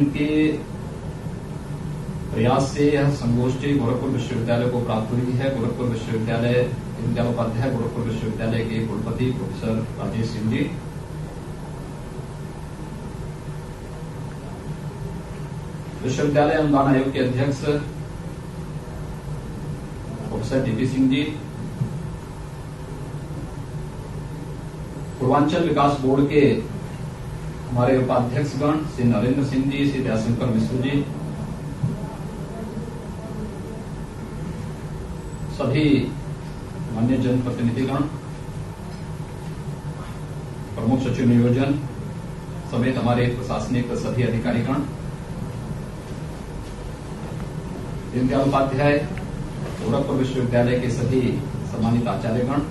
जिनके प्रयास से यह संगोष्ठी गोरखपुर विश्वविद्यालय को प्राप्त हुई है। गोरखपुर विश्वविद्यालय दीनदयाल उपाध्याय गोरखपुर विश्वविद्यालय के कुलपति प्रोफेसर राजेश सिंह जी, विश्वविद्यालय अनुदान आयोग के अध्यक्ष प्रोफेसर डीपी सिंह जी, पूर्वांचल विकास बोर्ड के हमारे उपाध्यक्षगण श्री नरेंद्र सिंह जी, श्री दयाशंकर मिश्र जी, सभी मान्य जनप्रतिनिधिगण, प्रमुख सचिव नियोजन समेत हमारे प्रशासनिक सभी अधिकारीगण, दीनदयाल उपाध्याय गोरखपुर विश्वविद्यालय के सभी सम्मानित आचार्यगण,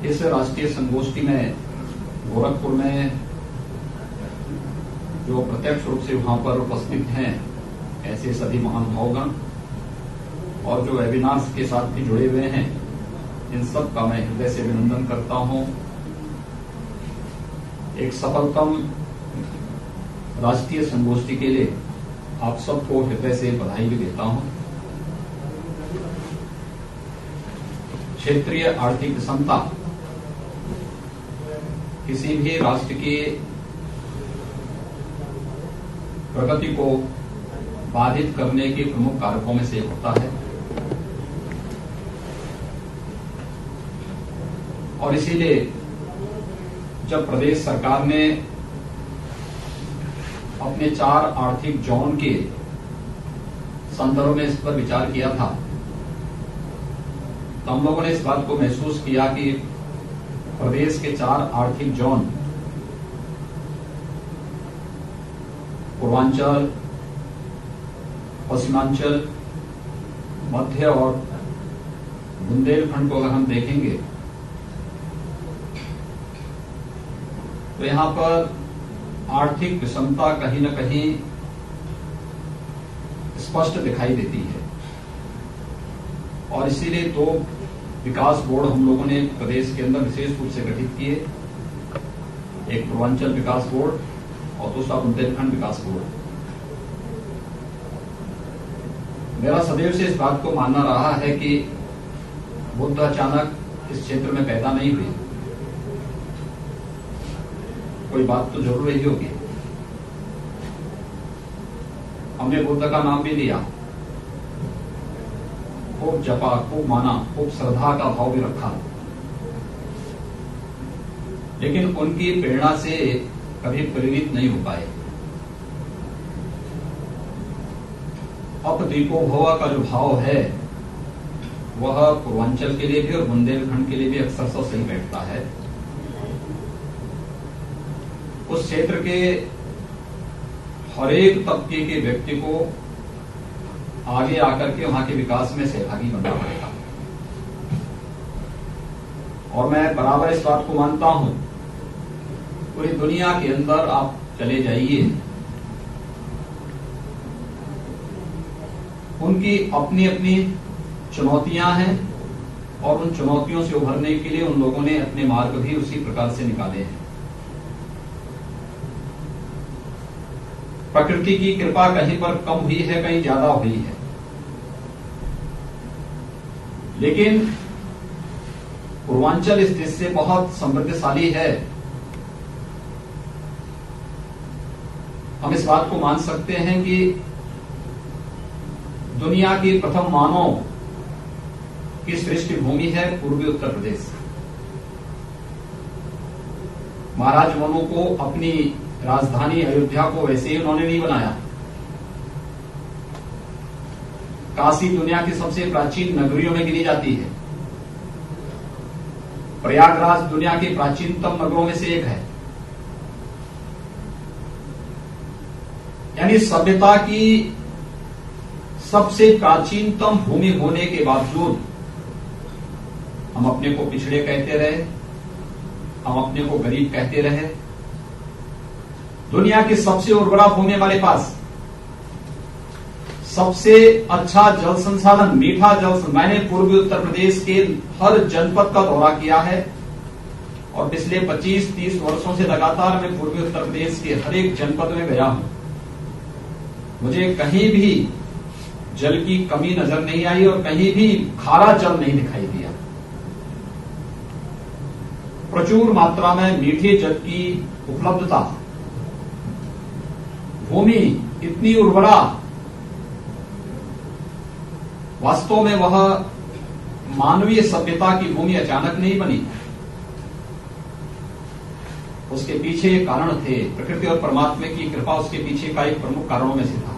इस राष्ट्रीय संगोष्ठी में गोरखपुर में जो प्रत्यक्ष रूप से वहां पर उपस्थित हैं ऐसे सभी महानुभावगण और जो वेबिनार्स के साथ भी जुड़े हुए हैं, इन सब का मैं हृदय से अभिनंदन करता हूं। एक सफलतम राष्ट्रीय संगोष्ठी के लिए आप सबको हृदय से बधाई भी देता हूं। क्षेत्रीय आर्थिक विषमता किसी भी राष्ट्र की प्रगति को बाधित करने के प्रमुख कारकों में से एक होता है और इसीलिए जब प्रदेश सरकार ने अपने 4 आर्थिक जोन के संदर्भ में इस पर विचार किया था, तो हम लोगों ने इस बात को महसूस किया कि प्रदेश के 4 आर्थिक जोन पूर्वांचल, पश्चिमांचल, मध्य और बुंदेलखंड को अगर हम देखेंगे तो यहां पर आर्थिक विषमता कहीं न कहीं स्पष्ट दिखाई देती है और इसीलिए 2 विकास बोर्ड हम लोगों ने प्रदेश के अंदर विशेष रूप से गठित किए, एक पूर्वांचल विकास बोर्ड और दूसरा बुंदेलखंड विकास बोर्ड। मेरा सदैव से इस बात को मानना रहा है कि बुद्ध अचानक इस क्षेत्र में पैदा नहीं हुई, कोई बात तो जरूर रही होगी। हमने बुद्ध का नाम भी लिया, खूब जपा, खूब माना, खूब श्रद्धा का भाव भी रखा, लेकिन उनकी प्रेरणा से कभी प्रेरित नहीं हो पाए। अपदीपो भव का जो भाव है वह पूर्वांचल के लिए भी और बुंदेलखंड के लिए भी अक्सर सही बैठता है। उस क्षेत्र के हर एक तबके के व्यक्ति को आगे आकर के वहां के विकास में सहभागी बनना पड़ेगा और मैं बराबर इस बात को मानता हूं। पूरी दुनिया के अंदर आप चले जाइए, उनकी अपनी अपनी चुनौतियां हैं और उन चुनौतियों से उभरने के लिए उन लोगों ने अपने मार्ग भी उसी प्रकार से निकाले हैं। प्रकृति की कृपा कहीं पर कम हुई है, कहीं ज्यादा हुई है, लेकिन पूर्वांचल इस देश से बहुत समृद्धशाली है। हम इस बात को मान सकते हैं कि दुनिया की प्रथम मानव की सृष्टि भूमि है पूर्वी उत्तर प्रदेश। महाराज मनु को अपनी राजधानी अयोध्या को वैसे ही उन्होंने नहीं बनाया। काशी दुनिया की सबसे प्राचीन नगरियों में गिनी जाती है। प्रयागराज दुनिया के प्राचीनतम नगरों में से एक है। यानी सभ्यता की सबसे प्राचीनतम भूमि होने के बावजूद हम अपने को पिछड़े कहते रहे, हम अपने को गरीब कहते रहे। दुनिया की सबसे उर्वरा भूमि हमारे पास, सबसे अच्छा जल संसाधन, मीठा जल। मैंने पूर्वी उत्तर प्रदेश के हर जनपद का दौरा किया है और पिछले 25-30 वर्षों से लगातार मैं पूर्वी उत्तर प्रदेश के हर एक जनपद में गया हूं। मुझे कहीं भी जल की कमी नजर नहीं आई और कहीं भी खारा जल नहीं दिखाई दिया। प्रचुर मात्रा में मीठे जल की उपलब्धता, भूमि इतनी उर्वरा, वास्तव में वह मानवीय सभ्यता की भूमि अचानक नहीं बनी। उसके पीछे कारण थे, प्रकृति और परमात्मा की कृपा उसके पीछे का एक प्रमुख कारणों में से था।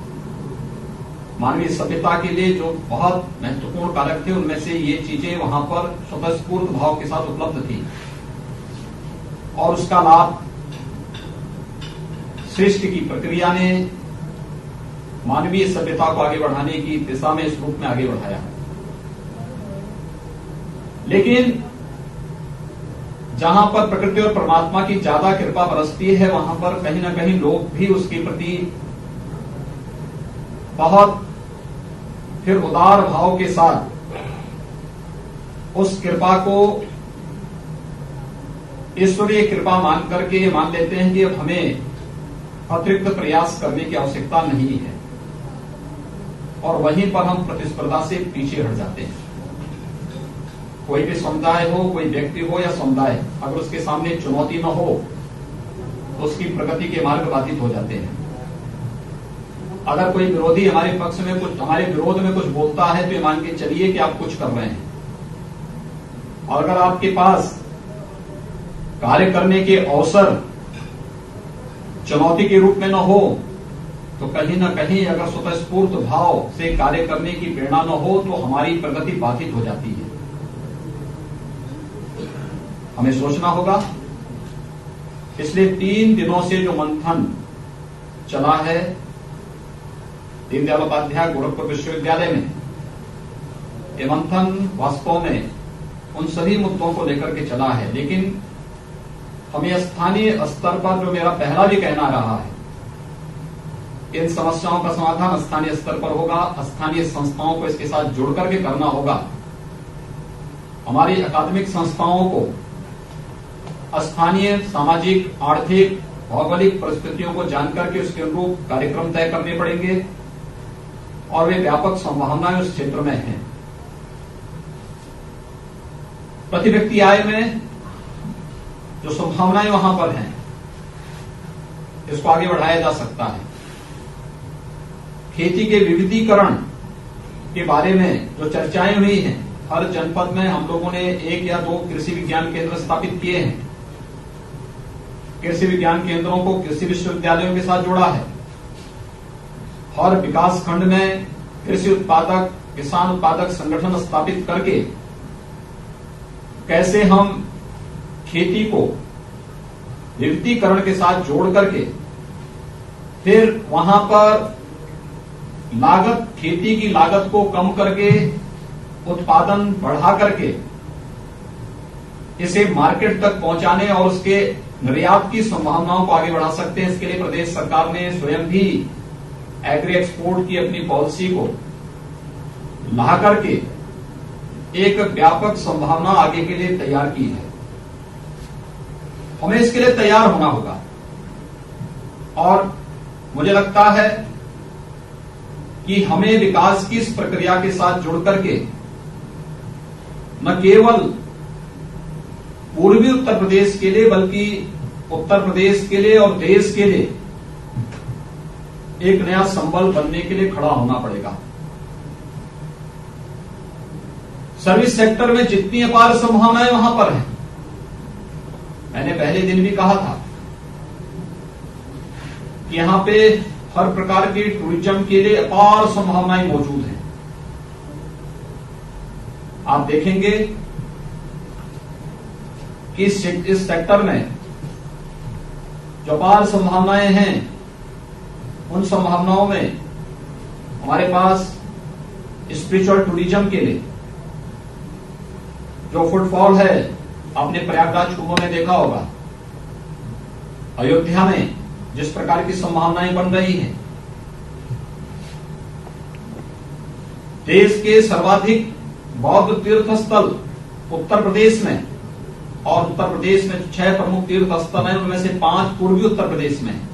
मानवीय सभ्यता के लिए जो बहुत महत्वपूर्ण कारक थे उनमें से ये चीजें वहां पर स्वतःस्फूर्त भाव के साथ उपलब्ध थी और उसका लाभ सृष्टि की प्रक्रिया ने मानवीय सभ्यता को आगे बढ़ाने की दिशा में इस रूप में आगे बढ़ाया। लेकिन जहां पर प्रकृति और परमात्मा की ज्यादा कृपा बरसती है वहां पर कहीं ना कहीं लोग भी उसके प्रति बहुत फिर उदार भाव के साथ उस कृपा को ईश्वरीय कृपा मान करके मान लेते हैं कि अब हमें अतिरिक्त प्रयास करने की आवश्यकता नहीं है और वहीं पर हम प्रतिस्पर्धा से पीछे हट जाते हैं। कोई भी समुदाय हो, कोई व्यक्ति हो या समुदाय, अगर उसके सामने चुनौती न हो तो उसकी प्रगति के मार्ग बाधित हो जाते हैं। अगर कोई विरोधी हमारे पक्ष में कुछ, हमारे विरोध में कुछ बोलता है तो ये मान के चलिए कि आप कुछ कर रहे हैं, और अगर आपके पास कार्य करने के अवसर चुनौती के रूप में न हो तो कहीं न कहीं अगर स्वतःस्फूर्त भाव से कार्य करने की प्रेरणा न हो तो हमारी प्रगति बाधित हो जाती है। हमें सोचना होगा। पिछले 3 दिनों से जो मंथन चला है दीनदयाल उपाध्याय गोरखपुर विश्वविद्यालय में, ये मंथन वास्तव में उन सभी मुद्दों को लेकर के चला है, लेकिन हमें स्थानीय स्तर पर, जो मेरा पहला भी कहना रहा है, इन समस्याओं का समाधान स्थानीय स्तर पर होगा। स्थानीय संस्थाओं को इसके साथ जुड़ करके करना होगा। हमारी अकादमिक संस्थाओं को स्थानीय सामाजिक, आर्थिक, भौगोलिक परिस्थितियों को जानकर के उसके अनुरूप कार्यक्रम तय करने पड़ेंगे और वे व्यापक संभावनाएं उस क्षेत्र में हैं। प्रति व्यक्ति आय में जो संभावनाएं वहां पर हैं, इसको आगे बढ़ाया जा सकता है। खेती के विविधीकरण के बारे में जो चर्चाएं हुई हैं, हर जनपद में हम लोगों ने 1 या 2 कृषि विज्ञान केंद्र स्थापित किए हैं। कृषि विज्ञान केंद्रों को कृषि विश्वविद्यालयों के साथ जोड़ा है। हर विकास खंड में कृषि उत्पादक, किसान उत्पादक संगठन स्थापित करके कैसे हम खेती को विविधीकरण के साथ जोड़ करके फिर वहां पर लागत, खेती की लागत को कम करके उत्पादन बढ़ा करके इसे मार्केट तक पहुंचाने और उसके निर्यात की संभावनाओं को आगे बढ़ा सकते हैं। इसके लिए प्रदेश सरकार ने स्वयं भी एग्री एक्सपोर्ट की अपनी पॉलिसी को ला करके एक व्यापक संभावना आगे के लिए तैयार की है। हमें इसके लिए तैयार होना होगा और मुझे लगता है कि हमें विकास की इस प्रक्रिया के साथ जुड़ करके न केवल पूर्वी उत्तर प्रदेश के लिए बल्कि उत्तर प्रदेश के लिए और देश के लिए एक नया संबल बनने के लिए खड़ा होना पड़ेगा। सर्विस सेक्टर में जितनी अपार संभावनाएं वहां पर हैं, मैंने पहले दिन भी कहा था कि यहां पे हर प्रकार के टूरिज्म के लिए अपार संभावनाएं मौजूद हैं। आप देखेंगे कि इस सेक्टर में जो अपार संभावनाएं हैं, उन संभावनाओं में हमारे पास स्पिरिचुअल टूरिज्म के लिए जो फुटफॉल है, आपने प्रयागराज कुंभ में देखा होगा, अयोध्या में जिस प्रकार की संभावनाएं बन रही हैं, देश के सर्वाधिक बौद्ध तीर्थ स्थल उत्तर प्रदेश में और उत्तर प्रदेश में 6 प्रमुख तीर्थ स्थल हैं, उनमें से 5 पूर्वी उत्तर प्रदेश में हैं।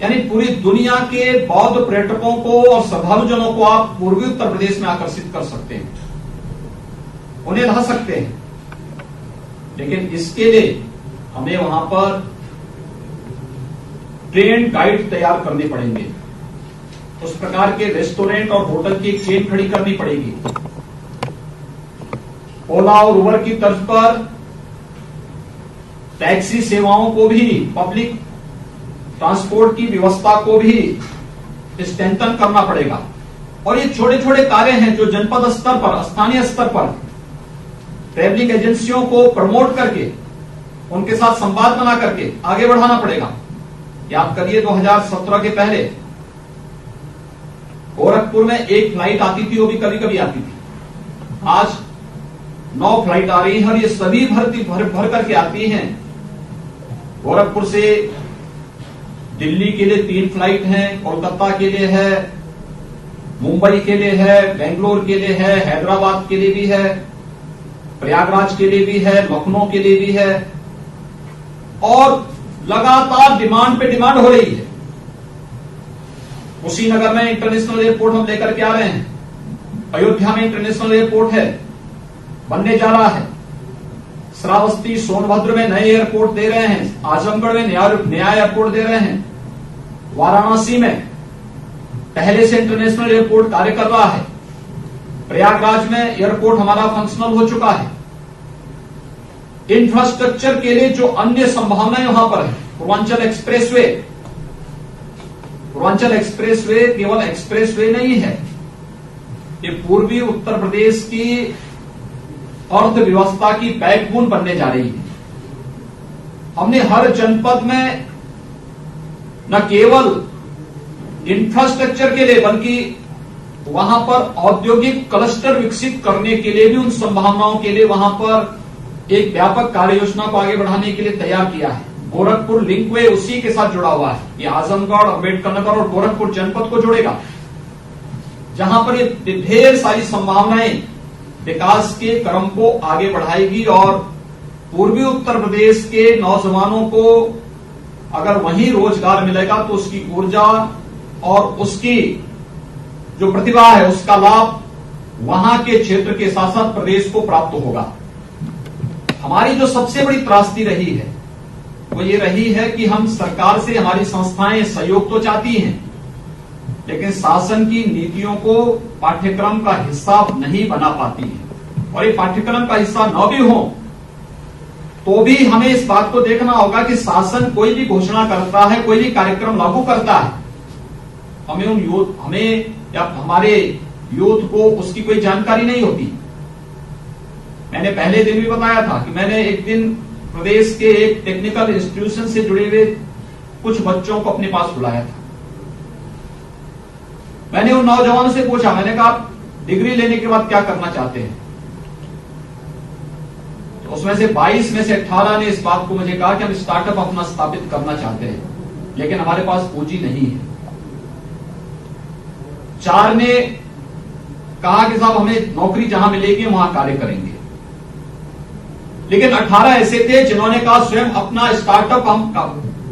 यानी पूरी दुनिया के बौद्ध पर्यटकों को और श्रद्धालुजनों को आप पूर्वी उत्तर प्रदेश में आकर्षित कर सकते हैं, उन्हें ला सकते हैं। लेकिन इसके लिए हमें वहां पर ट्रेन गाइड तैयार करने पड़ेंगे, उस प्रकार के रेस्टोरेंट और होटल की एक चेन खड़ी करनी पड़ेगी। ओला और उबर की तर्ज पर टैक्सी सेवाओं को भी, पब्लिक ट्रांसपोर्ट की व्यवस्था को भी स्ट्रेंथन करना पड़ेगा। और ये छोटे छोटे कार्य हैं जो जनपद स्तर पर, स्थानीय स्तर पर ट्रैवलिंग एजेंसियों को प्रमोट करके, उनके साथ संवाद बना करके आगे बढ़ाना पड़ेगा। याद करिए 2017 के पहले गोरखपुर में एक फ्लाइट आती थी, वो भी कभी कभी आती थी। आज 9 फ्लाइट आ रही हैं और ये सभी भर करके आती हैं। गोरखपुर से दिल्ली के लिए 3 फ्लाइट हैं, कोलकाता के लिए है, मुंबई के लिए है, बेंगलोर के लिए है, हैदराबाद के लिए भी है, प्रयागराज के लिए भी है, लखनऊ के लिए भी है। और लगातार डिमांड पे डिमांड हो रही है। कुशीनगर में इंटरनेशनल एयरपोर्ट हम लेकर के आ रहे हैं, अयोध्या में इंटरनेशनल एयरपोर्ट है, बनने जा रहा है। श्रावस्ती सोनभद्र में नए एयरपोर्ट दे रहे हैं, आजमगढ़ में नया एयरपोर्ट दे रहे हैं, वाराणसी में पहले से इंटरनेशनल एयरपोर्ट कार्य कर रहा है, प्रयागराज में एयरपोर्ट हमारा फंक्शनल हो चुका है। इंफ्रास्ट्रक्चर के लिए जो अन्य संभावनाएं वहां पर है, पूर्वांचल एक्सप्रेसवे केवल एक्सप्रेसवे नहीं है, ये पूर्वी उत्तर प्रदेश की अर्थव्यवस्था की बैकबोन बनने जा रही है। हमने हर जनपद में न केवल इंफ्रास्ट्रक्चर के लिए बल्कि वहां पर औद्योगिक क्लस्टर विकसित करने के लिए भी, उन संभावनाओं के लिए वहां पर एक व्यापक कार्य योजना को आगे बढ़ाने के लिए तैयार किया है। गोरखपुर लिंकवे उसी के साथ जुड़ा हुआ है। ये आजमगढ़, अम्बेडकर नगर और गोरखपुर जनपद को जोड़ेगा, जहां पर ये ढेर सारी संभावनाएं विकास के क्रम को आगे बढ़ाएगी। और पूर्वी उत्तर प्रदेश के नौजवानों को अगर वहीं रोजगार मिलेगा तो उसकी ऊर्जा और उसकी जो प्रतिभा है उसका लाभ वहां के क्षेत्र के साथ साथ प्रदेश को प्राप्त होगा। हमारी जो सबसे बड़ी त्रासदी रही है वो ये रही है कि हम सरकार से, हमारी संस्थाएं सहयोग तो चाहती हैं, लेकिन शासन की नीतियों को पाठ्यक्रम का हिस्सा नहीं बना पाती है। और ये पाठ्यक्रम का हिस्सा न भी हो तो भी हमें इस बात को देखना होगा कि शासन कोई भी घोषणा करता है, कोई भी कार्यक्रम लागू करता है, हमें या हमारे यूथ को उसकी कोई जानकारी नहीं होती। मैंने पहले दिन भी बताया था कि मैंने एक दिन प्रदेश के एक टेक्निकल इंस्टीट्यूशन से जुड़े हुए कुछ बच्चों को अपने पास बुलाया था। मैंने उन नौजवानों से पूछा, मैंने कहा आप डिग्री लेने के बाद क्या करना चाहते हैं? तो उसमें से 22 में से 18 ने इस बात को मुझे कहा कि हम स्टार्टअप अपना स्थापित करना चाहते हैं, लेकिन हमारे पास पूंजी नहीं है। 4 ने कहा कि साहब हमें नौकरी जहां मिलेगी वहां कार्य करेंगे। लेकिन 18 ऐसे थे जिन्होंने कहा स्वयं अपना स्टार्टअप हम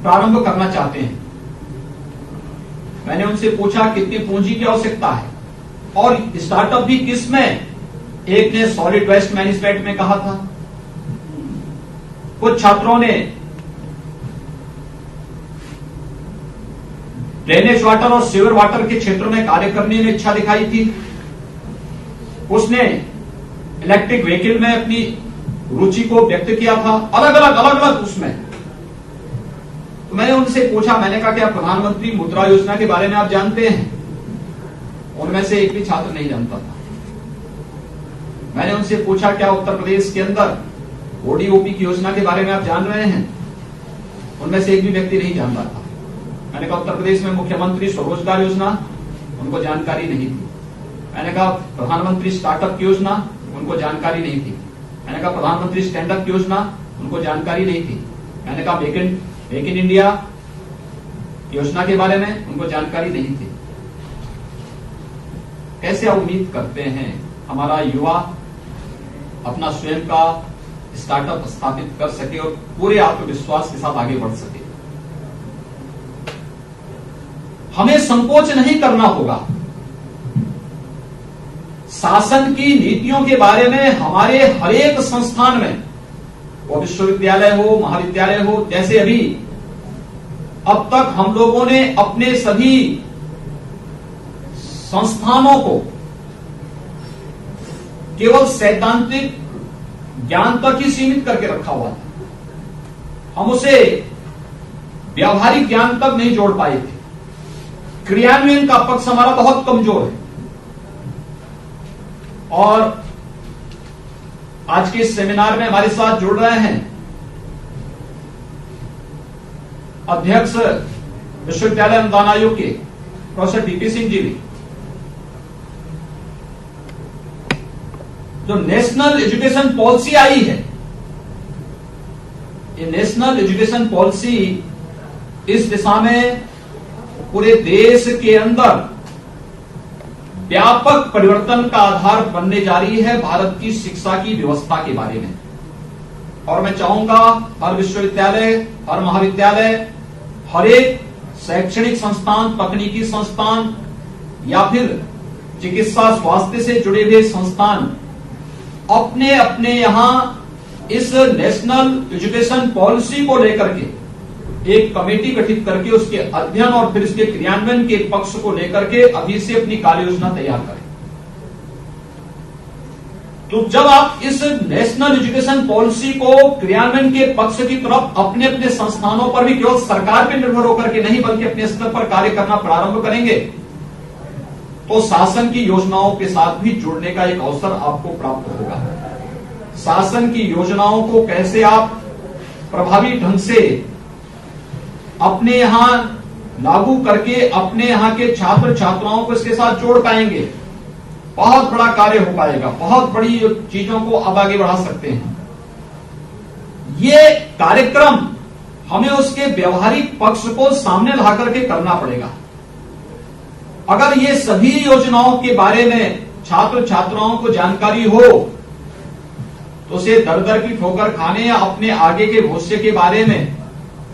प्रारंभ करना चाहते हैं। मैंने उनसे पूछा कितनी पूंजी की आवश्यकता है और स्टार्टअप भी किस में? एक ने सॉलिड वेस्ट मैनेजमेंट में कहा था, कुछ छात्रों ने ड्रेनेज वाटर और सीवर वाटर के क्षेत्र में कार्य करने में इच्छा दिखाई थी, उसने इलेक्ट्रिक व्हीकल में अपनी रुचि को व्यक्त किया था। अलग अलग उसमें तो मैंने उनसे पूछा, मैंने कहा कि आप प्रधानमंत्री मुद्रा योजना के बारे में आप जानते हैं? उनमें से एक भी छात्र नहीं जानता था। मैंने उनसे पूछा क्या उत्तर प्रदेश के अंदर ओडीओपी की योजना के बारे में आप जान रहे हैं? उनमें से एक भी व्यक्ति नहीं जानता था। मैंने कहा उत्तर प्रदेश में मुख्यमंत्री स्वरोजगार योजना, उनको जानकारी नहीं थी। मैंने कहा प्रधानमंत्री स्टार्टअप की योजना, उनको जानकारी नहीं थी। मैंने कहा प्रधानमंत्री स्टैंड अप योजना, उनको जानकारी नहीं थी। मैंने कहा मेक इन इंडिया योजना के बारे में उनको जानकारी नहीं थी। कैसे उम्मीद करते हैं हमारा युवा अपना स्वयं का स्टार्टअप स्थापित कर सके और पूरे आत्मविश्वास के साथ आगे बढ़ सके। हमें संकोच नहीं करना होगा। शासन की नीतियों के बारे में हमारे हर एक संस्थान में, वो विश्वविद्यालय हो, महाविद्यालय हो, जैसे अभी अब तक हम लोगों ने अपने सभी संस्थानों को केवल सैद्धांतिक ज्ञान तक ही सीमित करके रखा हुआ था। हम उसे व्यावहारिक ज्ञान तक नहीं जोड़ पाए थे। क्रियान्वयन का पक्ष हमारा बहुत कमजोर है। और आज के इस सेमिनार में हमारे साथ जुड़ रहे हैं अध्यक्ष विश्वविद्यालय अनुदान आयोग के प्रोफेसर टीपी सिंह जी भी। जो नेशनल एजुकेशन पॉलिसी आई है, ये नेशनल एजुकेशन पॉलिसी इस दिशा में पूरे देश के अंदर व्यापक परिवर्तन का आधार बनने जा रही है भारत की शिक्षा की व्यवस्था के बारे में। और मैं चाहूंगा हर विश्वविद्यालय, हर महाविद्यालय, हर एक शैक्षणिक संस्थान, तकनीकी संस्थान या फिर चिकित्सा स्वास्थ्य से जुड़े हुए संस्थान अपने अपने यहां इस नेशनल एजुकेशन पॉलिसी को लेकर के एक कमेटी गठित करके उसके अध्ययन और फिर इसके क्रियान्वयन के पक्ष को लेकर के अभी से अपनी कार्य योजना तैयार करें। तो जब आप इस नेशनल एजुकेशन पॉलिसी को क्रियान्वयन के पक्ष की तरफ अपने अपने संस्थानों पर भी केवल सरकार पर निर्भर होकर के नहीं बल्कि अपने स्तर पर कार्य करना प्रारंभ करेंगे, तो शासन की योजनाओं के साथ भी जुड़ने का एक अवसर आपको प्राप्त होगा। शासन की योजनाओं को कैसे आप प्रभावी ढंग से अपने यहां लागू करके अपने यहां के छात्र छात्राओं को इसके साथ जोड़ पाएंगे, बहुत बड़ा कार्य हो पाएगा। बहुत बड़ी चीजों को अब आगे बढ़ा सकते हैं। ये कार्यक्रम हमें उसके व्यवहारिक पक्ष को सामने ला करके करना पड़ेगा। अगर ये सभी योजनाओं के बारे में छात्र छात्राओं को जानकारी हो तो उसे दर दर की ठोकर खाने या अपने आगे के भविष्य के बारे में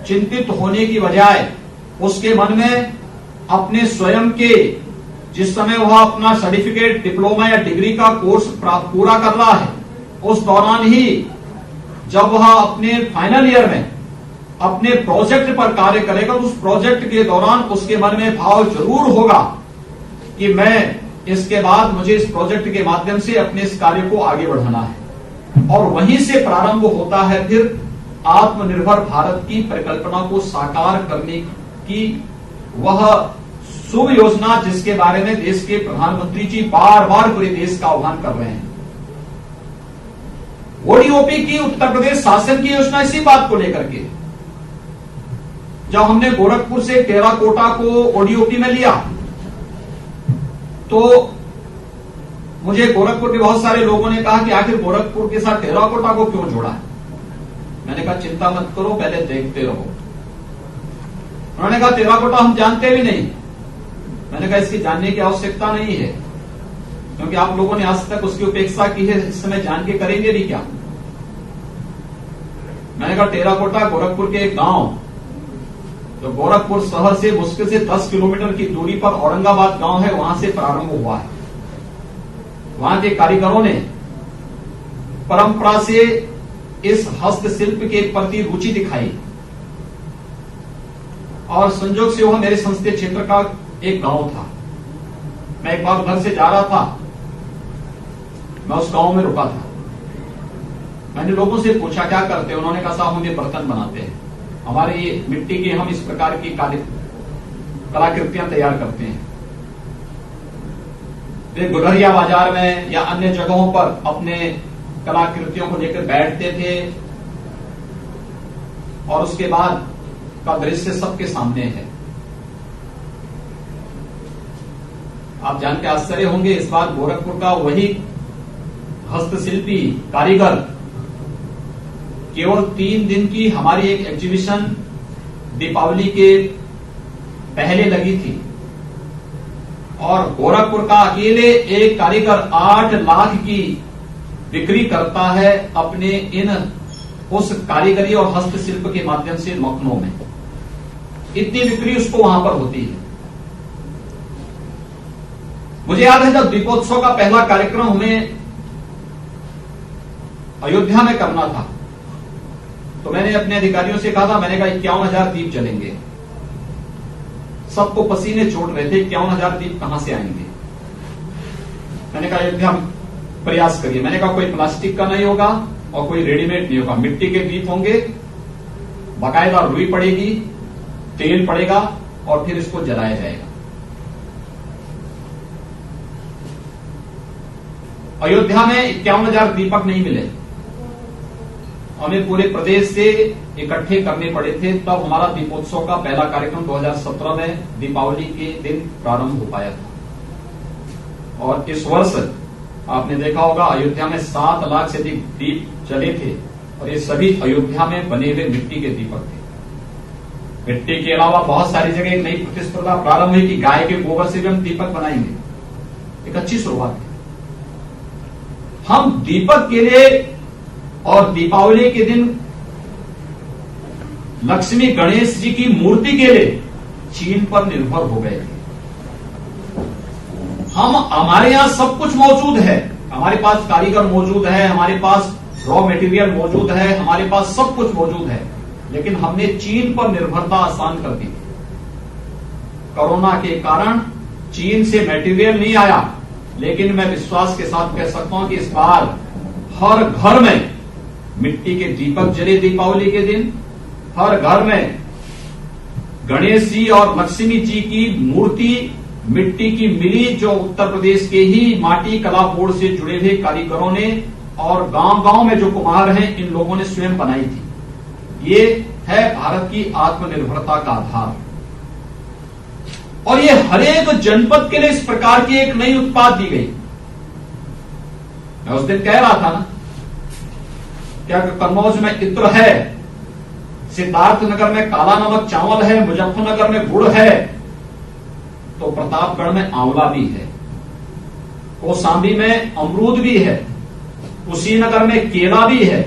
चिंतित होने की बजाय उसके मन में अपने स्वयं के जिस समय वह अपना सर्टिफिकेट, डिप्लोमा या डिग्री का कोर्स पूरा कर रहा है, उस दौरान ही जब वह अपने फाइनल ईयर में अपने प्रोजेक्ट पर कार्य करेगा तो उस प्रोजेक्ट के दौरान उसके मन में भाव जरूर होगा कि मैं इसके बाद मुझे इस प्रोजेक्ट के माध्यम से अपने इस कार्य को आगे बढ़ाना है। और वहीं से प्रारंभ होता है फिर आत्मनिर्भर भारत की परिकल्पना को साकार करने की वह शुभ योजना जिसके बारे में देश के प्रधानमंत्री जी बार बार पूरे देश का आह्वान कर रहे हैं। ओडीओपी की उत्तर प्रदेश शासन की योजना इसी बात को लेकर के, जब हमने गोरखपुर से टेराकोटा को ओडीओपी में लिया तो मुझे गोरखपुर के बहुत सारे लोगों ने कहा कि आखिर गोरखपुर के साथ टेराकोटा को क्यों जोड़ा है। मैंने कहा चिंता मत करो, पहले देखते रहो। उन्होंने कहा टेराकोटा हम जानते भी नहीं। मैंने कहा इसकी जानने की आवश्यकता नहीं है, क्योंकि आप लोगों ने आज तक उसकी उपेक्षा की है, इस समय जान के करेंगे भी क्या। मैंने कहा टेराकोटा गोरखपुर के एक गांव, तो गोरखपुर शहर से मुश्किल से 10 किलोमीटर की दूरी पर औरंगाबाद गांव है, वहां से प्रारंभ हुआ है। वहां के कारीगरों ने परंपरा से इस हस्तशिल्प के प्रति रुचि दिखाई और संयोग से वह मेरे संसदीय क्षेत्र का एक गांव था। मैं एक बार उधर से जा रहा था, मैं उस गांव में रुका था। मैंने लोगों से पूछा क्या करते हैं। उन्होंने कहा साहब हम ये बर्तन बनाते हैं, हमारे ये मिट्टी के हम इस प्रकार की कलाकृतियां तैयार करते हैं। वे गुडरिया बाजार में या अन्य जगहों पर अपने कलाकृतियों को लेकर बैठते थे और उसके बाद का दृश्य सबके सामने है। आप जान के आश्चर्य होंगे, इस बार गोरखपुर का वही हस्तशिल्पी कारीगर केवल 3 दिन की हमारी एक एग्जीबिशन दीपावली के पहले लगी थी और गोरखपुर का अकेले एक कारीगर 8 लाख की बिक्री करता है अपने उस कारीगरी और हस्तशिल्प के माध्यम से लखनऊ में। इतनी बिक्री उसको वहां पर होती है। मुझे याद है जब दीपोत्सव का पहला कार्यक्रम हमें अयोध्या में करना था, तो मैंने अपने अधिकारियों से कहा था, मैंने कहा 51,000 दीप जलेंगे। सबको पसीने छोड़ रहे थे, 51,000 दीप कहां से आएंगे। मैंने कहा अयोध्या प्रयास करिए। मैंने कहा कोई प्लास्टिक का नहीं होगा और कोई रेडीमेड नहीं होगा, मिट्टी के दीप होंगे, बाकायदा रुई पड़ेगी, तेल पड़ेगा और फिर इसको जलाया जाएगा। अयोध्या में 51,000 दीपक नहीं मिले, हमें पूरे प्रदेश से इकट्ठे करने पड़े थे। तब हमारा दीपोत्सव का पहला कार्यक्रम 2017 में दीपावली के दिन प्रारंभ हो पाया था। और इस वर्ष आपने देखा होगा अयोध्या में 7 लाख से अधिक दीप जले थे और ये सभी अयोध्या में बने हुए मिट्टी के दीपक थे। मिट्टी के अलावा बहुत सारी जगह एक नई प्रतिस्पर्धा प्रारंभ हुई कि गाय के गोबर से भी हम दीपक बनाएंगे। एक अच्छी शुरुआत है। हम दीपक के लिए और दीपावली के दिन लक्ष्मी गणेश जी की मूर्ति के लिए चीन पर निर्भर हो गए थे। हमारे यहां सब कुछ मौजूद है, हमारे पास कारीगर मौजूद है, हमारे पास रॉ मटेरियल मौजूद है, हमारे पास सब कुछ मौजूद है, लेकिन हमने चीन पर निर्भरता आसान कर दी। कोरोना के कारण चीन से मटेरियल नहीं आया, लेकिन मैं विश्वास के साथ कह सकता हूं कि इस बार हर घर में मिट्टी के दीपक जले दीपावली के दिन, हर घर में गणेश जी और लक्ष्मी जी की मूर्ति मिट्टी की मिली, जो उत्तर प्रदेश के ही माटी कला बोर्ड से जुड़े हुए कारीगरों ने और गांव-गांव में जो कुम्हार हैं, इन लोगों ने स्वयं बनाई थी। ये है भारत की आत्मनिर्भरता का आधार। और ये हरेक जनपद के लिए इस प्रकार की एक नई उत्पाद दी गई। मैं उस दिन कह रहा था ना, क्या कन्नौज में इत्र है, सिद्धार्थनगर में काला नमक चावल है, मुजफ्फरनगर में गुड़ है, तो प्रतापगढ़ में आंवला भी है, कौशाम्बी में अमरूद भी है, कुशीनगर में केला भी है।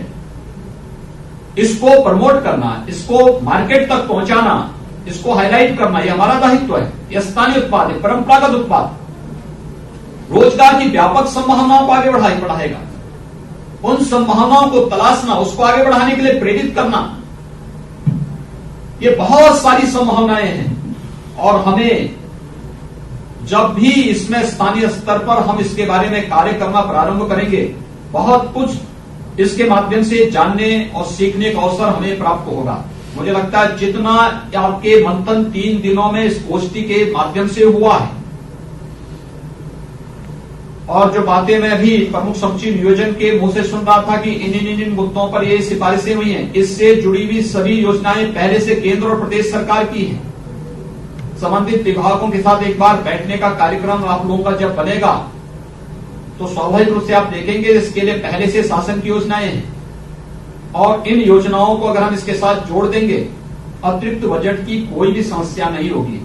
इसको प्रमोट करना, इसको मार्केट तक पहुंचाना, इसको हाईलाइट करना, यह हमारा दायित्व है। यह स्थानीय उत्पाद है, परंपरागत उत्पाद, रोजगार की व्यापक संभावनाओं को आगे बढ़ाएगा। उन संभावनाओं को तलाशना, उसको आगे बढ़ाने के लिए प्रेरित करना, ये बहुत सारी संभावनाएं हैं। और हमें जब भी इसमें स्थानीय स्तर पर हम इसके बारे में कार्य करना प्रारंभ करेंगे, बहुत कुछ इसके माध्यम से जानने और सीखने का अवसर हमें प्राप्त होगा। मुझे लगता है जितना आपके मंथन 3 दिनों में इस गोष्ठी के माध्यम से हुआ है, और जो बातें मैं भी प्रमुख सचिव नियोजन के मुंह से सुन रहा था कि इन मुद्दों पर ये सिफारिशें हुई हैं, इससे जुड़ी हुई सभी योजनाएं पहले से केंद्र और प्रदेश सरकार की हैं। संबंधित विभागों के साथ एक बार बैठने का कार्यक्रम आप लोगों का जब बनेगा, तो स्वाभाविक रूप से आप देखेंगे इसके लिए पहले से शासन की योजनाएं हैं, और इन योजनाओं को अगर हम इसके साथ जोड़ देंगे, अतिरिक्त बजट की कोई भी समस्या नहीं होगी।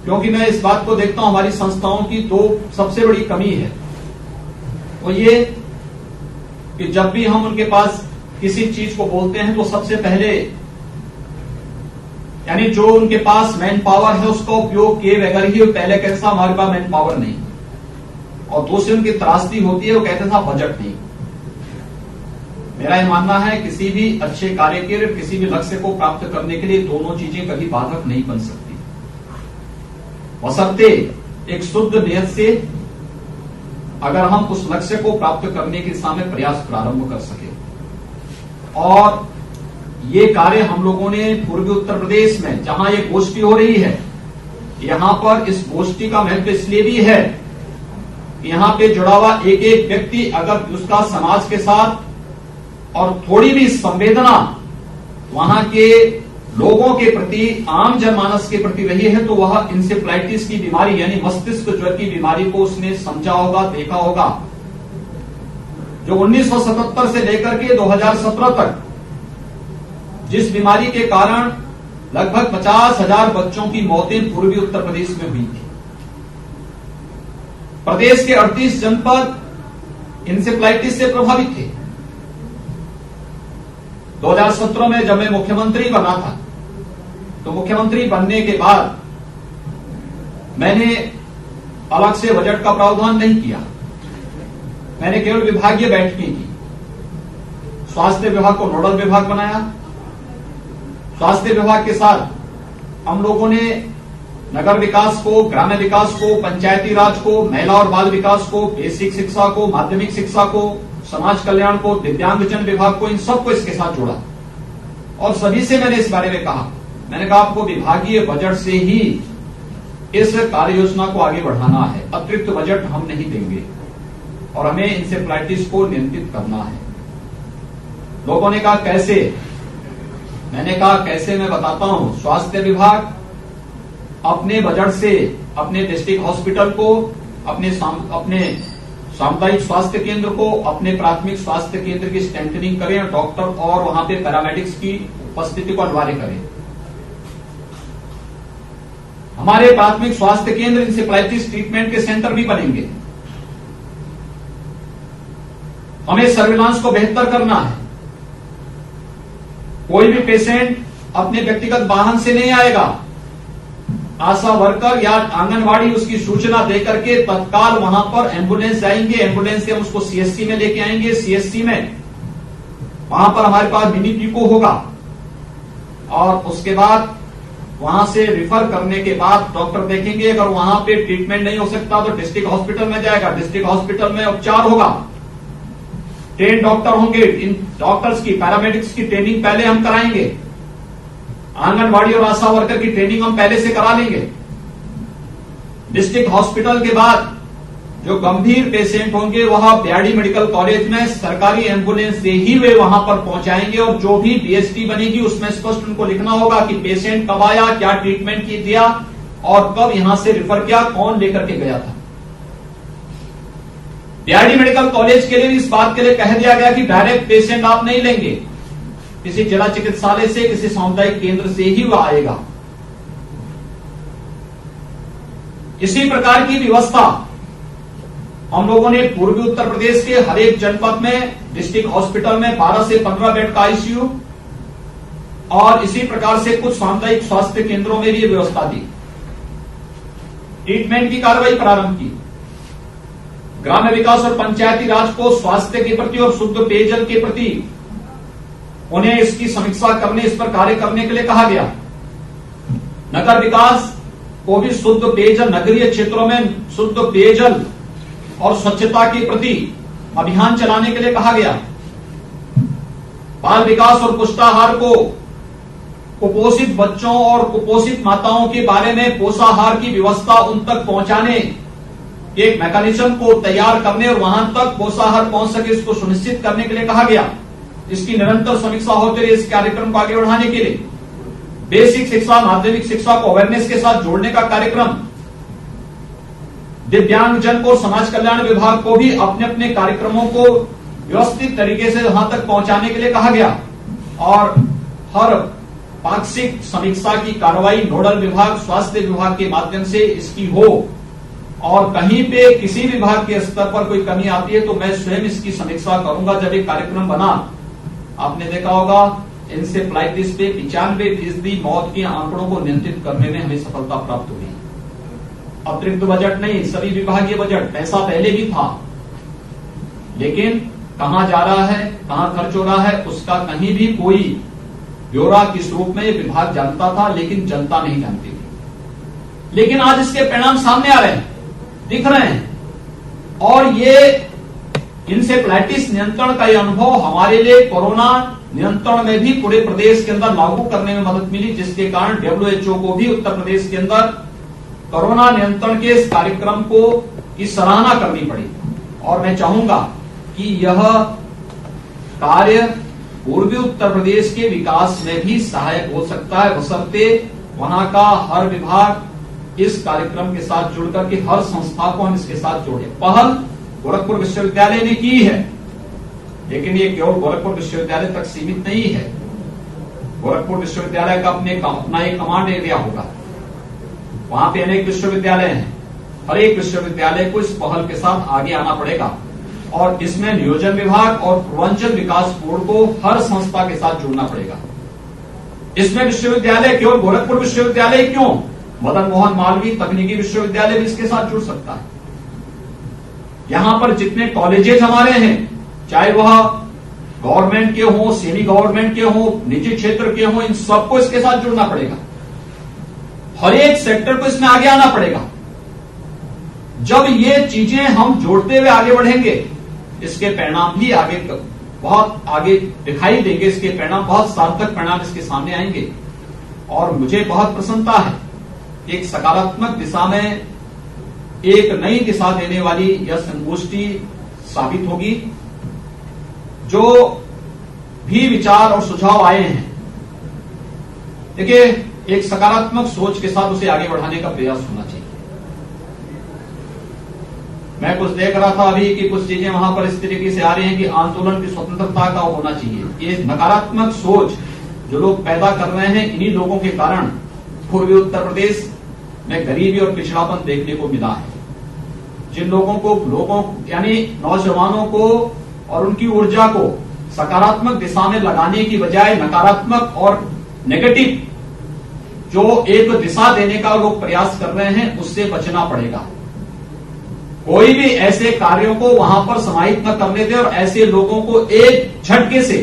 क्योंकि मैं इस बात को देखता हूं, हमारी संस्थाओं की 2 सबसे बड़ी कमी है, वो ये कि जब भी हम उनके पास किसी चीज को बोलते हैं, तो सबसे पहले यानी जो उनके पास मैन पावर है उसका उपयोग किए बगैर ही पहले कहते था हमारे पास मैन पावर नहीं, और दूसरी उनकी त्रासदी होती है, वो कहते था बजट नहीं। मेरा यह मानना है किसी भी अच्छे कार्य के लिए, किसी भी लक्ष्य को प्राप्त करने के लिए दोनों चीजें कभी बाधक नहीं बन सकती, बशर्ते एक शुद्ध नियत से अगर हम उस लक्ष्य को प्राप्त करने की दिशा में प्रयास प्रारंभ कर सके। और ये कार्य हम लोगों ने पूर्वी उत्तर प्रदेश में जहां ये गोष्ठी हो रही है, यहां पर इस गोष्ठी का महत्व इसलिए भी है कि यहां पे जुड़ा हुआ एक एक व्यक्ति अगर उसका समाज के साथ और थोड़ी भी संवेदना वहां के लोगों के प्रति, आम जनमानस के प्रति रही है, तो वह इंसेफ्लाइटिस की बीमारी यानी मस्तिष्क ज्वर की बीमारी को उसने समझा होगा, देखा होगा, जो 1977 से लेकर के 2017 तक जिस बीमारी के कारण लगभग 50,000 बच्चों की मौतें पूर्वी उत्तर प्रदेश में हुई थी। प्रदेश के 38 जनपद इंसेफ्लाइटिस से प्रभावित थे। 2017 में जब मैं मुख्यमंत्री बना था, तो मुख्यमंत्री बनने के बाद मैंने अलग से बजट का प्रावधान नहीं किया। मैंने केवल विभागीय बैठकें की। स्वास्थ्य विभाग को नोडल विभाग बनाया। स्वास्थ्य विभाग के साथ हम लोगों ने नगर विकास को, ग्राम्य विकास को, पंचायती राज को, महिला और बाल विकास को, बेसिक शिक्षा को, माध्यमिक शिक्षा को, समाज कल्याण को, दिव्यांगजन विभाग को, इन सबको इसके साथ जोड़ा और सभी से मैंने इस बारे में कहा। मैंने कहा आपको विभागीय बजट से ही इस कार्य योजना को आगे बढ़ाना है, अतिरिक्त बजट हम नहीं देंगे और हमें इंसेफ्लाइटिस को नियंत्रित करना है। लोगों ने कहा कैसे? मैंने कहा कैसे, मैं बताता हूं। स्वास्थ्य विभाग अपने बजट से अपने डिस्ट्रिक्ट हॉस्पिटल को, अपने सामुदायिक स्वास्थ्य केंद्र को, अपने प्राथमिक स्वास्थ्य केंद्र की स्ट्रेंथनिंग करें और डॉक्टर और वहां पे पैरामेडिक्स की उपस्थिति को अनिवार्य करें। हमारे प्राथमिक स्वास्थ्य केंद्र इंसेफ्लाइटिस ट्रीटमेंट के सेंटर भी बनेंगे। हमें सर्विलांस को बेहतर करना है। कोई भी पेशेंट अपने व्यक्तिगत वाहन से नहीं आएगा। आशा वर्कर या आंगनवाड़ी उसकी सूचना देकर के तत्काल वहां पर एम्बुलेंस जाएंगे। एम्बुलेंस से हम उसको सीएससी में लेके आएंगे। सीएससी में वहां पर हमारे पास मिनी पीको होगा और उसके बाद वहां से रिफर करने के बाद डॉक्टर देखेंगे। अगर वहां पे ट्रीटमेंट नहीं हो सकता तो डिस्ट्रिक्ट हॉस्पिटल में जाएगा। डिस्ट्रिक्ट हॉस्पिटल में उपचार होगा। ट्रेन डॉक्टर होंगे। इन डॉक्टर्स की, पैरामेडिक्स की ट्रेनिंग पहले हम कराएंगे। आंगनवाड़ी और आशा वर्कर की ट्रेनिंग हम पहले से करा लेंगे। डिस्ट्रिक्ट हॉस्पिटल के बाद जो गंभीर पेशेंट होंगे वह बीआरडी मेडिकल कॉलेज में सरकारी एम्बुलेंस से ही वे वहां पर पहुंचाएंगे और जो भी बीएसटी बनेगी उसमें स्पष्ट उनको लिखना होगा कि पेशेंट कब आया, क्या ट्रीटमेंट किया और कब यहां से रिफर किया, कौन लेकर के गया था। बीआरडी मेडिकल कॉलेज के लिए इस बात के लिए कह दिया गया कि डायरेक्ट पेशेंट आप नहीं लेंगे, किसी जिला चिकित्सालय से, किसी सामुदायिक केंद्र से ही वह आएगा। इसी प्रकार की व्यवस्था हम लोगों ने पूर्वी उत्तर प्रदेश के हर एक जनपद में डिस्ट्रिक्ट हॉस्पिटल में 12 से 15 बेड का आईसीयू और इसी प्रकार से कुछ सामुदायिक स्वास्थ्य केंद्रों में भी व्यवस्था दी। ट्रीटमेंट की कार्रवाई प्रारंभ की। ग्राम्य विकास और पंचायती राज को स्वास्थ्य के प्रति और शुद्ध पेयजल के प्रति उन्हें इसकी समीक्षा करने, इस पर कार्य करने के लिए कहा गया। नगर विकास को भी शुद्ध पेयजल, नगरीय क्षेत्रों में शुद्ध पेयजल और स्वच्छता के प्रति अभियान चलाने के लिए कहा गया। बाल विकास और पुष्टाहार को कुपोषित बच्चों और कुपोषित माताओं के बारे में पोषाहार की व्यवस्था उन तक पहुंचाने, एक मैकेनिज्म को तैयार करने और वहां तक पोषाहार पहुंच सके इसको सुनिश्चित करने के लिए कहा गया। इसकी निरंतर समीक्षा होती रही इस कार्यक्रम को आगे बढ़ाने के लिए। बेसिक शिक्षा, माध्यमिक शिक्षा को अवेयरनेस के साथ जोड़ने का कार्यक्रम। दिव्यांगजन को, समाज कल्याण विभाग को भी अपने अपने कार्यक्रमों को व्यवस्थित तरीके से वहां तक पहुंचाने के लिए कहा गया और हर पाक्षिक समीक्षा की कार्रवाई नोडल विभाग, स्वास्थ्य विभाग के माध्यम से इसकी हो और कहीं पे किसी विभाग के स्तर पर कोई कमी आती है तो मैं स्वयं इसकी समीक्षा करूंगा। जब एक कार्यक्रम बना, आपने देखा होगा इंसेफ्लाइटिस पे 95% मौत के आंकड़ों को नियंत्रित करने में हमें सफलता प्राप्त हुई। अतिरिक्त बजट नहीं, सभी विभागीय बजट, पैसा पहले भी था लेकिन कहां जा रहा है, कहां खर्च हो रहा है, उसका कहीं भी कोई ब्यौरा किस रूप में विभाग जानता था लेकिन जनता नहीं जानती थी। लेकिन आज इसके परिणाम सामने आ रहे हैं, दिख रहे हैं और ये इंसेफ्लाइटिस नियंत्रण का यह अनुभव हमारे लिए कोरोना नियंत्रण में भी पूरे प्रदेश के अंदर लागू करने में मदद मिली, जिसके कारण WHO को भी उत्तर प्रदेश के अंदर कोरोना नियंत्रण के इस कार्यक्रम को की सराहना करनी पड़ी। और मैं चाहूंगा कि यह कार्य पूर्वी उत्तर प्रदेश के विकास में भी सहायक हो सकता है, बशर्ते वहां का हर विभाग इस कार्यक्रम के साथ जुड़कर के हर संस्था को हम इसके साथ जोड़े। पहल गोरखपुर विश्वविद्यालय ने की है लेकिन ये केवल गोरखपुर विश्वविद्यालय तक सीमित नहीं है। गोरखपुर विश्वविद्यालय का अपना एक कमांड एरिया होगा, वहां पे अनेक विश्वविद्यालय हैं। हर एक विश्वविद्यालय को इस पहल के साथ आगे आना पड़ेगा और इसमें नियोजन विभाग और पूर्वांचल विकास बोर्ड को हर संस्था के साथ जुड़ना पड़ेगा। इसमें विश्वविद्यालय केवल गोरखपुर विश्वविद्यालय क्यों, मदन मोहन मालवीय तकनीकी विश्वविद्यालय भी इसके साथ जुड़ सकता है। यहां पर जितने कॉलेजेस हमारे हैं, चाहे वह गवर्नमेंट के हों, सेमी गवर्नमेंट के हों, निजी क्षेत्र के हों, इन सबको इसके साथ जुड़ना पड़ेगा। हर एक सेक्टर को इसमें आगे आना पड़ेगा। जब ये चीजें हम जोड़ते हुए आगे बढ़ेंगे, इसके परिणाम भी आगे बहुत आगे दिखाई देंगे। इसके परिणाम बहुत सार्थक परिणाम इसके सामने आएंगे और मुझे बहुत प्रसन्नता है कि एक सकारात्मक दिशा में एक नई दिशा देने वाली यह संगोष्ठी साबित होगी। जो भी विचार और सुझाव आए हैं, देखिए एक सकारात्मक सोच के साथ उसे आगे बढ़ाने का प्रयास होना चाहिए। मैं कुछ देख रहा था अभी कि कुछ चीजें वहां पर इस तरीके से आ रही हैं कि आंदोलन की स्वतंत्रता का होना चाहिए। ये नकारात्मक सोच जो लोग पैदा कर रहे हैं, इन्हीं लोगों के कारण पूर्वी उत्तर प्रदेश में गरीबी और पिछड़ापन देखने को मिला है। जिन लोगों यानी नौजवानों को और उनकी ऊर्जा को सकारात्मक दिशा में लगाने की बजाय नकारात्मक और नेगेटिव जो एक दिशा देने का लोग प्रयास कर रहे हैं, उससे बचना पड़ेगा। कोई भी ऐसे कार्यों को वहां पर समाहित न करने दे और ऐसे लोगों को एक झटके से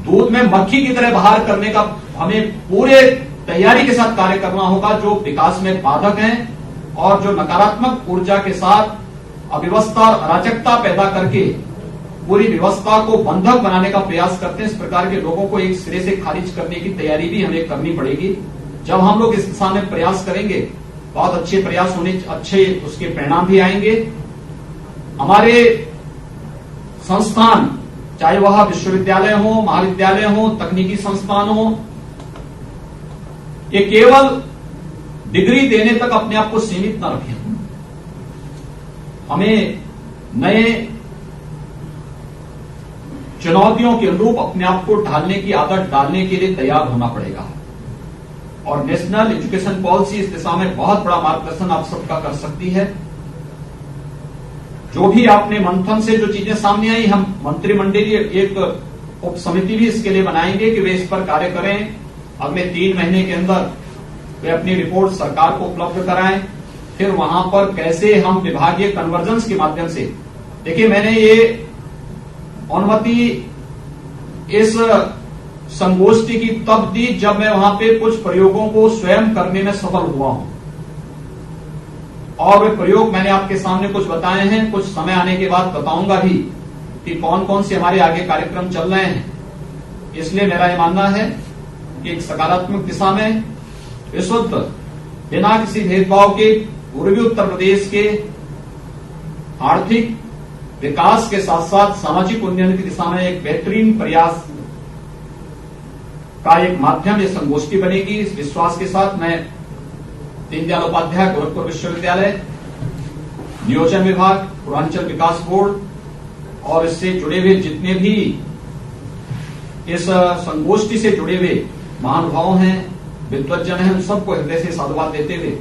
दूध में मक्खी की तरह बाहर करने का हमें पूरे तैयारी के साथ कार्य करना होगा, जो विकास में बाधक हैं और जो नकारात्मक ऊर्जा के साथ अव्यवस्था और अराजकता पैदा करके पूरी व्यवस्था को बंधक बनाने का प्रयास करते हैं। इस प्रकार के लोगों को एक सिरे से खारिज करने की तैयारी भी हमें करनी पड़ेगी। जब हम लोग इस दिशा में प्रयास करेंगे, बहुत अच्छे प्रयास होने, अच्छे उसके परिणाम भी आएंगे। हमारे संस्थान, चाहे वह विश्वविद्यालय हो, महाविद्यालय हो, तकनीकी संस्थान हो, ये केवल डिग्री देने तक अपने आप को सीमित न रखें। हमें नए चुनौतियों के अनुरूप अपने आप को ढालने की आदत डालने के लिए तैयार होना पड़ेगा। और नेशनल एजुकेशन पॉलिसी इस दिशा में बहुत बड़ा मार्गदर्शन आप सबका कर सकती है। जो भी आपने मंथन से जो चीजें सामने आई, हम मंत्रिमंडलीय एक उप समिति भी इसके लिए बनाएंगे कि वे इस पर कार्य करें। अगले 3 महीने के अंदर वे अपनी रिपोर्ट सरकार को उपलब्ध कराएं। फिर वहां पर कैसे हम विभागीय कन्वर्जेंस के माध्यम से, देखिए मैंने ये अनुमति इस संगोष्ठी की तब दी जब मैं वहां पे कुछ प्रयोगों को स्वयं करने में सफल हुआ हूं, और वे प्रयोग मैंने आपके सामने कुछ बताए हैं। कुछ समय आने के बाद बताऊंगा भी कि कौन कौन से हमारे आगे कार्यक्रम चल रहे हैं। इसलिए मेरा यह मानना है कि एक सकारात्मक दिशा में विशुद्ध बिना किसी भेदभाव के पूर्वी उत्तर प्रदेश के आर्थिक विकास के साथ साथ सामाजिक उन्नयन की दिशा में एक बेहतरीन प्रयास का एक माध्यम ये संगोष्ठी बनेगी। इस विश्वास के साथ मैं दीनदयाल उपाध्याय गोरखपुर विश्वविद्यालय, नियोजन विभाग, पूर्वांचल विकास बोर्ड और इससे जुड़े हुए जितने भी इस संगोष्ठी से जुड़े हुए महानुभाव हैं, विद्वज्जन हैं, उन सबको हृदय से साधुवाद देते हुए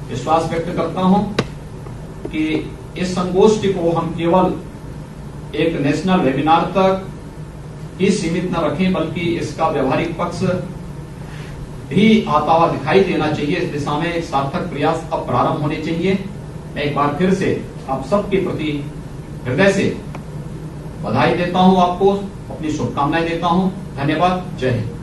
विश्वास व्यक्त करता हूं कि इस संगोष्ठी को हम केवल एक नेशनल वेबिनार तक ही सीमित न रखें, बल्कि इसका व्यवहारिक पक्ष भी आता हुआ दिखाई देना चाहिए। इस दिशा में एक सार्थक प्रयास अब प्रारंभ होने चाहिए। मैं एक बार फिर से आप सबके प्रति हृदय से बधाई देता हूं, आपको अपनी शुभकामनाएं देता हूं। धन्यवाद। जय हिंद।